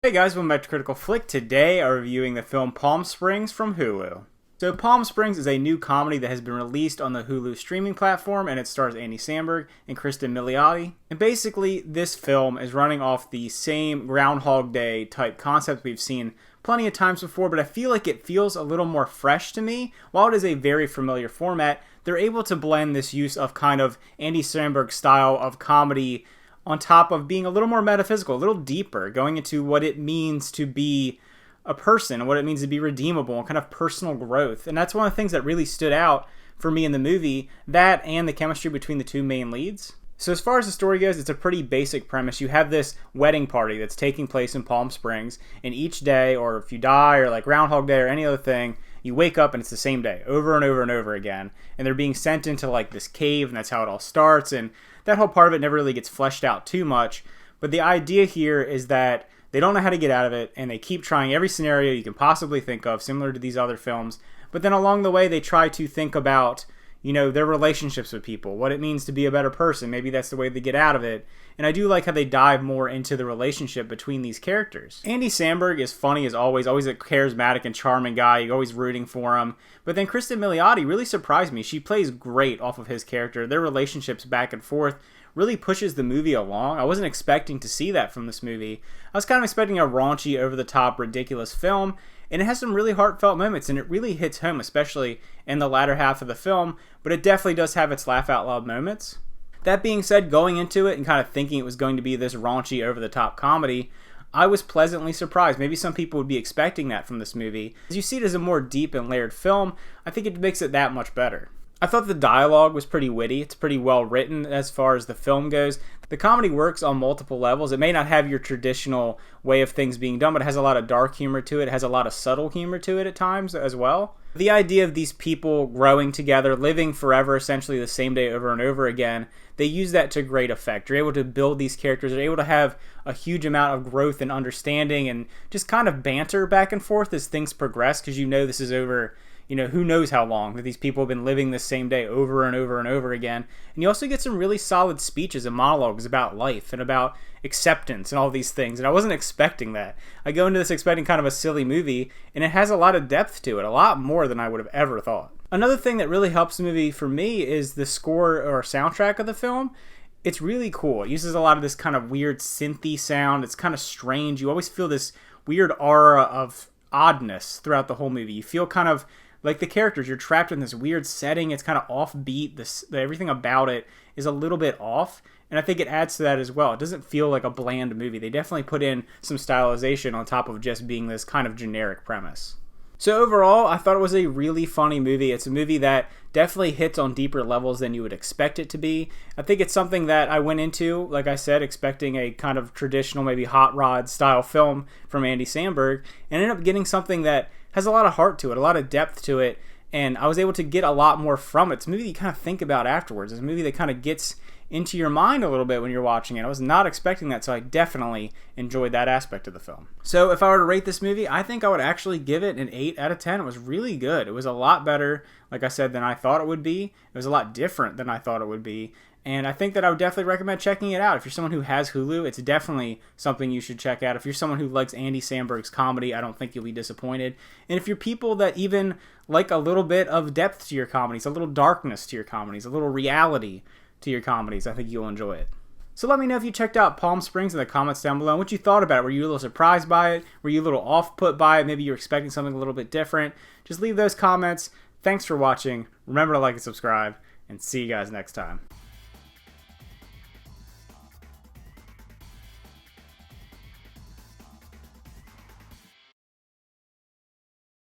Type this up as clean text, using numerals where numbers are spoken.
Hey guys, welcome back to Critical Flick. Today I'm reviewing the film Palm Springs from Hulu. So Palm Springs is a new comedy that has been released on the Hulu streaming platform, and it stars Andy Samberg and Cristin Milioti. And basically, this film is running off the same Groundhog Day type concept we've seen plenty of times before, but I feel like it feels a little more fresh to me. While it is a very familiar format, they're able to blend this use of kind of Andy Samberg style of comedy on top of being a little more metaphysical, a little deeper, going into what it means to be a person, what it means to be redeemable, and kind of personal growth. And that's one of the things that really stood out for me in the movie, that and the chemistry between the two main leads. So as far as the story goes, it's a pretty basic premise. You have this wedding party that's taking place in Palm Springs, and each day, or if you die, or like Groundhog Day, or any other thing, you wake up and it's the same day, over and over and over again. And they're being sent into like this cave, and that's how it all starts. And that whole part of it never really gets fleshed out too much. But the idea here is that they don't know how to get out of it, and they keep trying every scenario you can possibly think of, similar to these other films. But then along the way, they try to think about, their relationships with people, what it means to be a better person. Maybe that's the way they get out of it. And I do like how they dive more into the relationship between these characters. Andy Samberg is funny as always a charismatic and charming guy. You're always rooting for him. But then Cristin Milioti really surprised me. She plays great off of his character. Their relationships back and forth really pushes the movie along. I wasn't expecting to see that from this movie. I was kind of expecting a raunchy, over-the-top, ridiculous film, and it has some really heartfelt moments, and it really hits home, especially in the latter half of the film, but it definitely does have its laugh-out-loud moments. That being said, going into it and kind of thinking it was going to be this raunchy, over-the-top comedy, I was pleasantly surprised. Maybe some people would be expecting that from this movie. As you see it as a more deep and layered film, I think it makes it that much better. I thought the dialogue was pretty witty. It's pretty well written as far as the film goes. The comedy works on multiple levels. It may not have your traditional way of things being done, but it has a lot of dark humor to it. It has a lot of subtle humor to it at times as well. The idea of these people growing together, living forever, essentially the same day over and over again, they use that to great effect. You're able to build these characters. They're able to have a huge amount of growth and understanding and just kind of banter back and forth as things progress, because this is over who knows how long that these people have been living this same day over and over and over again. And you also get some really solid speeches and monologues about life and about acceptance and all these things. And I wasn't expecting that. I go into this expecting kind of a silly movie, and it has a lot of depth to it, a lot more than I would have ever thought. Another thing that really helps the movie for me is the score or soundtrack of the film. It's really cool. It uses a lot of this kind of weird synthy sound. It's kind of strange. You always feel this weird aura of oddness throughout the whole movie. You feel kind of like the characters, you're trapped in this weird setting. It's kind of offbeat. Everything about it is a little bit off, and I think it adds to that as well. It doesn't feel like a bland movie. They definitely put in some stylization on top of just being this kind of generic premise. So overall, I thought it was a really funny movie. It's a movie that definitely hits on deeper levels than you would expect it to be. I think it's something that I went into, like I said, expecting a kind of traditional, maybe hot rod style film from Andy Samberg, and ended up getting something that has a lot of heart to it, a lot of depth to it, and I was able to get a lot more from it. It's a movie you kind of think about afterwards. It's a movie that kind of gets into your mind a little bit when you're watching it. I was not expecting that, so I definitely enjoyed that aspect of the film. So if I were to rate this movie, I think I would actually give it an 8 out of 10. It was really good. It was a lot better, like I said, than I thought it would be. It was a lot different than I thought it would be. And I think that I would definitely recommend checking it out. If you're someone who has Hulu, it's definitely something you should check out. If you're someone who likes Andy Samberg's comedy, I don't think you'll be disappointed. And if you're people that even like a little bit of depth to your comedies, a little darkness to your comedies, a little reality to your comedies, I think you'll enjoy it. So let me know if you checked out Palm Springs in the comments down below and what you thought about it. Were you a little surprised by it? Were you a little off-put by it? Maybe you were expecting something a little bit different. Just leave those comments. Thanks for watching. Remember to like and subscribe, and see you guys next time.